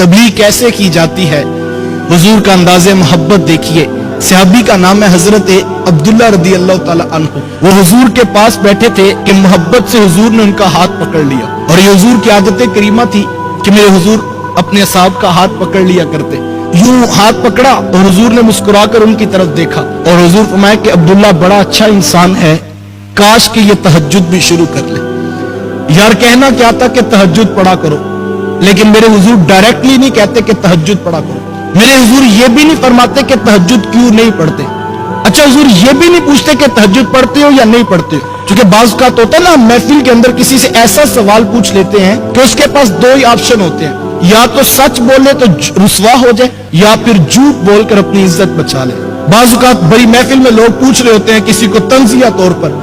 तबलीग कैसे की जाती है, हुजूर का अंदाज़े मोहब्बत देखिए। सहाबी का नाम है हजरत अब्दुल्ला रदी अल्लाह ताला अन्हु। वो हुजूर के पास बैठे थे कि मोहब्बत से हुजूर ने उनका हाथ पकड़ लिया, और ये हुजूर की आदत करीमा थी कि मेरे हुजूर अपने असहाब का हाथ पकड़ लिया करते। यूं हाथ पकड़ा और हुजूर ने मुस्कुराकर उनकी तरफ देखा और हुजूर फरमाया कि अब्दुल्ला बड़ा अच्छा इंसान है, काश कि ये तहज्जुद भी शुरू कर ले। यार कहना क्या था कि तहज्जुद पढ़ा करो, लेकिन मेरे हुजूर डायरेक्टली नहीं कहते कि तहज्जुद पढ़ा करो। मेरे हुजूर ये भी नहीं फरमाते कि तहज्जुद क्यों नहीं पढ़ते। अच्छा, हुजूर ये भी नहीं पूछते कि तहज्जुद पढ़ते हो या नहीं पढ़ते हो, क्योंकि बाज़ का तो होता है ना, महफिल के अंदर किसी से ऐसा सवाल पूछ लेते हैं कि उसके पास दो ही ऑप्शन होते हैं, या तो सच बोले तो रुसवा हो जाए, या फिर झूठ बोलकर अपनी इज्जत बचा ले। बाज़ का बड़ी महफिल में लोग पूछ रहे होते हैं किसी को तंजिया तौर पर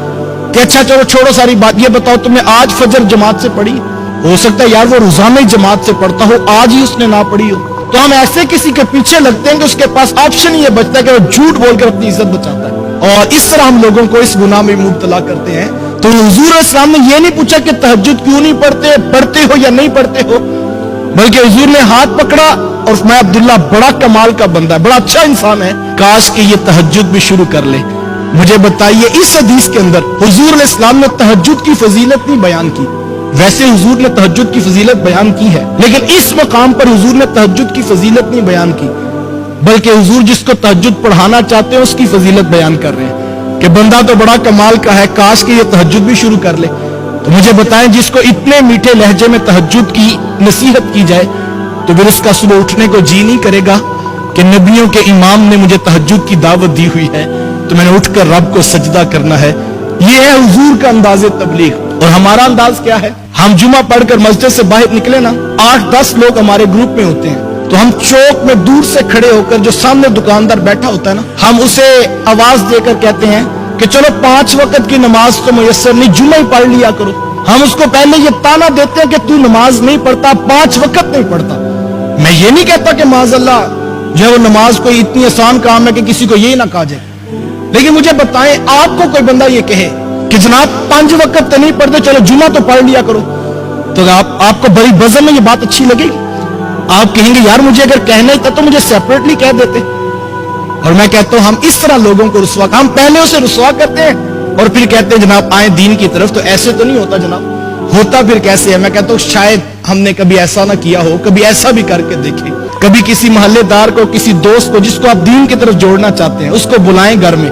कि अच्छा चलो छोड़ो सारी बात, ये बताओ तुमने आज फजर जमात से पढ़ी? हो सकता है यार वो रोजाना ही जमात से पढ़ता हो, आज ही उसने ना पढ़ी हो। तो हम ऐसे किसी के पीछे लगते हैं कि उसके पास ऑप्शन ही ये बचता है कि वो झूठ बोलकर अपनी इज्जत बचाता है, और इस तरह हम लोगों को इस गुनाह में मुब्तला करते हैं। तो हुजूर इस्लाम ने ये नहीं पूछा कि तहज्जुद क्यों नहीं पढ़ते, पढ़ते हो या नहीं पढ़ते हो, बल्कि हुजूर ने हाथ पकड़ा और मैं अब्दुल्ला बड़ा कमाल का बंदा है, बड़ा अच्छा इंसान है, काश कि ये तहज्जुद भी शुरू कर ले। मुझे बताइए, इस हदीस के अंदर हुजूर इस्लाम ने तहज्जुद की फजीलत नहीं बयान की। वैसे हुजूर ने तहज्जुद की फजीलत बयान की है, लेकिन इस मकाम पर हुजूर ने तहज्जुद की फजीलत नहीं बयान की, बल्कि हुजूर जिसको तहज्जुद पढ़ाना चाहते हैं उसकी फजीलत बयान कर रहे हैं कि बंदा तो बड़ा कमाल का है, काश कि ये तहज्जुद भी शुरू कर ले। तो मुझे बताएं, जिसको इतने मीठे लहजे में तहज्जुद की नसीहत की जाए तो फिर उसका सुबह उठने को जी नहीं करेगा कि नबियों के इमाम ने मुझे तहज्जुद की दावत दी हुई है तो मैंने उठकर रब को सजदा करना है। ये है हुजूर का अंदाज़े तबलीग। और हमारा अंदाज क्या है? हम जुमा पढ़कर मस्जिद से बाहर निकले ना, 8-10 लोग हमारे ग्रुप में होते हैं, तो हम चौक में दूर से खड़े होकर जो सामने दुकानदार बैठा होता है ना, हम उसे आवाज देकर कहते हैं कि चलो 5 वक्त की नमाज तो मुयस्सर नहीं, जुमा ही पढ़ लिया करो। हम उसको पहले ये ताना देते हैं कि तू नमाज नहीं पढ़ता, 5 वक्त नहीं पढ़ता। मैं ये नहीं कहता कि माज़अल्लाह जो है वो नमाज कोई इतनी आसान काम है कि किसी को ये ना कहा जाए, लेकिन मुझे बताएं, आपको कोई बंदा ये कहे कि जनाब 5 वक्त तो नहीं पढ़ते, चलो जुमा तो पढ़ लिया करो, तो आपको बड़ी बज़म में ये बात अच्छी लगेगी? आप कहेंगे यार मुझे अगर कहना ही था तो मुझे सेपरेटली कह देते। और मैं कहता हूं हम इस तरह लोगों को रुसवा, हम पहले उसे रुसवा करते हैं और फिर कहते हैं जनाब आए दीन की तरफ। तो ऐसे तो नहीं होता जनाब, होता फिर कैसे है? मैं कहता हूं शायद हमने कभी ऐसा ना किया हो, कभी ऐसा भी करके देखें। कभी किसी मोहल्लेदार को, किसी दोस्त को जिसको आप दीन की तरफ जोड़ना चाहते हैं, उसको बुलाएं घर में,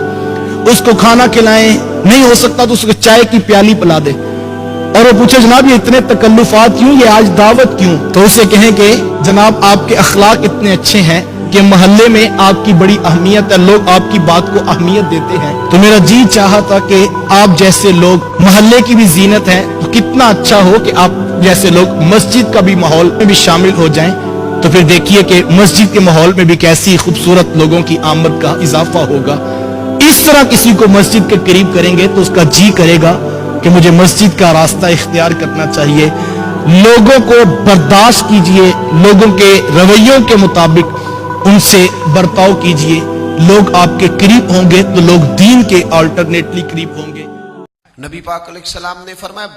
उसको खाना खिलाएं, नहीं हो सकता तो उसको चाय की प्याली पिला दे, और वो पूछे जनाब ये इतने तकल्लुफात क्यों, ये आज दावत क्यों? तो उसे कहें कि जनाब आपके अखलाक इतने अच्छे हैं कि मोहल्ले में आपकी बड़ी अहमियत है, लोग आपकी बात को अहमियत देते हैं, तो मेरा जी चाहा था कि आप जैसे लोग मोहल्ले की भी जीनत हैं, तो कितना अच्छा हो कि आप जैसे लोग मस्जिद का भी माहौल में भी शामिल हो जाएं। तो फिर देखिए कि मस्जिद के माहौल में भी कैसी खूबसूरत लोगों की आमद का इजाफा होगा। इस तरह किसी को मस्जिद के करीब करेंगे तो उसका जी करेगा कि मुझे मस्जिद का रास्ता इख्तियार करना चाहिए। लोगों को बर्दाश्त कीजिए, लोगों के रवैयों के मुताबिक उनसे बर्ताव कीजिए। लोग आपके करीब होंगे तो लोग दीन के अल्टरनेटली करीब होंगे। नबी पाक अलैहिस्सलाम ने फरमाया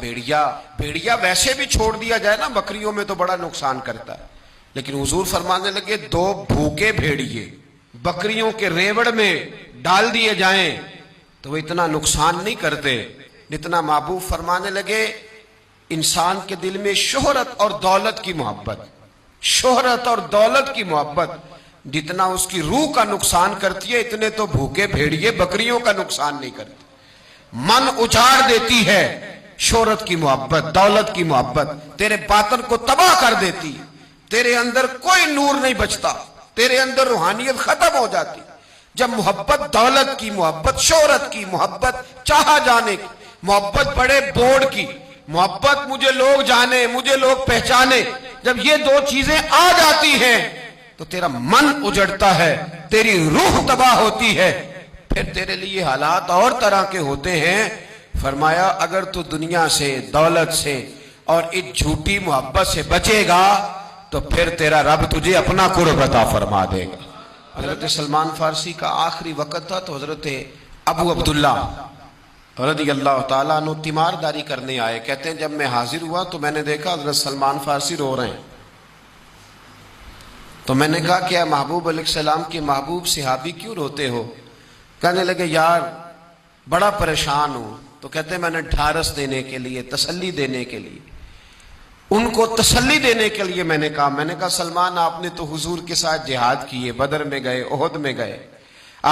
भेड़िया वैसे भी छोड़ दिया जाए ना, बकरियों में तो बड़ा नुकसान करता है, लेकिन हुजूर फरमाने लगे 2 भूखे भेड़िए बकरियों के रेवड़ में डाल दिए जाएं तो वो इतना नुकसान नहीं करते जितना। महबूब फरमाने लगे इंसान के दिल में शोहरत और दौलत की मोहब्बत, शोहरत और दौलत की मोहब्बत जितना उसकी रूह का नुकसान करती है, इतने तो भूखे भेड़िए बकरियों का नुकसान नहीं करते। मन उजाड़ देती है शोहरत की मोहब्बत, दौलत की मोहब्बत, तेरे बातन को तबाह कर देती है, तेरे अंदर कोई नूर नहीं बचता, तेरे अंदर रूहानियत खत्म हो जाती। जब मोहब्बत दौलत की मोहब्बत, शोहरत की मोहब्बत, चाहा जाने की मोहब्बत, बड़े बोर्ड की मोहब्बत, मुझे लोग जाने, मुझे लोग पहचाने, जब ये 2 चीजें आ जाती हैं तो तेरा मन उजड़ता है, तेरी रूह तबाह होती है, फिर तेरे लिए हालात और तरह के होते हैं। फरमाया अगर तू दुनिया से, दौलत से और इस झूठी मोहब्बत से बचेगा तो फिर तेरा रब तुझे अपना कुर्ब अता फरमा देगा। हजरत सलमान फारसी का आखिरी वक्त था तो हजरत अबू अब्दुल्ला रज़ियल्लाहु ताला अन्हु तीमारदारी करने आए। कहते हैं जब मैं हाजिर हुआ तो मैंने देखा हजरत सलमान फारसी रो रहे हैं। تو میں نے کہا کہ اے محبوب علیہ السلام کے محبوب صحابی کیوں روتے ہو؟ کہنے لگے یار بڑا پریشان ہوں. تو کہتے میں نے ڈھارس دینے کے لیے، تسلی دینے کے لیے، ان کو تسلی دینے کے لیے میں نے کہا سلمان آپ نے تو حضور کے ساتھ جہاد کیے، بدر میں گئے، احد میں گئے،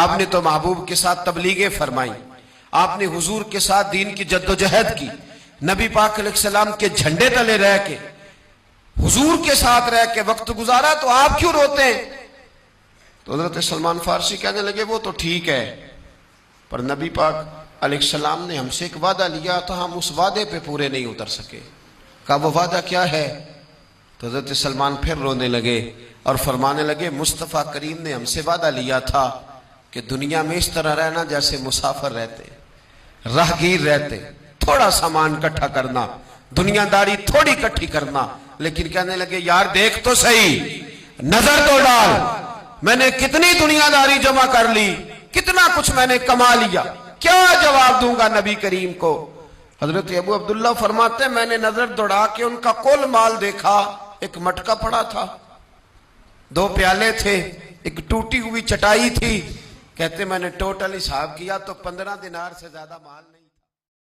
آپ نے تو محبوب کے ساتھ تبلیغیں فرمائی، آپ نے حضور کے ساتھ دین کی جد و جہد کی، نبی پاک علیہ السلام کے جھنڈے تلے رہ کے، حضور کے ساتھ رہ کے وقت گزارا، تو آپ کیوں روتے ہیں؟ تو حضرت سلمان فارسی کہنے لگے وہ تو ٹھیک ہے، پر نبی پاک علیہ السلام نے ہم سے ایک وعدہ لیا تھا، ہم اس وعدے پہ پورے نہیں اتر سکے. کہا وہ وعدہ کیا ہے؟ تو حضرت سلمان پھر رونے لگے اور فرمانے لگے مصطفیٰ کریم نے ہم سے وعدہ لیا تھا کہ دنیا میں اس طرح رہنا جیسے مسافر رہتے، راہگیر رہتے، تھوڑا سامان اکٹھا کرنا، دنیا داری تھوڑی اکٹھی کرنا. لیکن کہنے لگے یار دیکھ تو صحیح، نظر تو ڈال، میں نے کتنی دنیا داری جمع کر لی، کتنا کچھ میں نے کما لیا، کیا جواب دوں گا نبی کریم کو؟ حضرت ابو عبداللہ فرماتے ہیں میں نے نظر دوڑا کے ان کا کل مال دیکھا، ایک مٹکا پڑا تھا، 2 پیالے تھے، ایک ٹوٹی ہوئی چٹائی تھی. کہتے میں نے ٹوٹل حساب کیا تو 15 دینار سے زیادہ مال نہیں.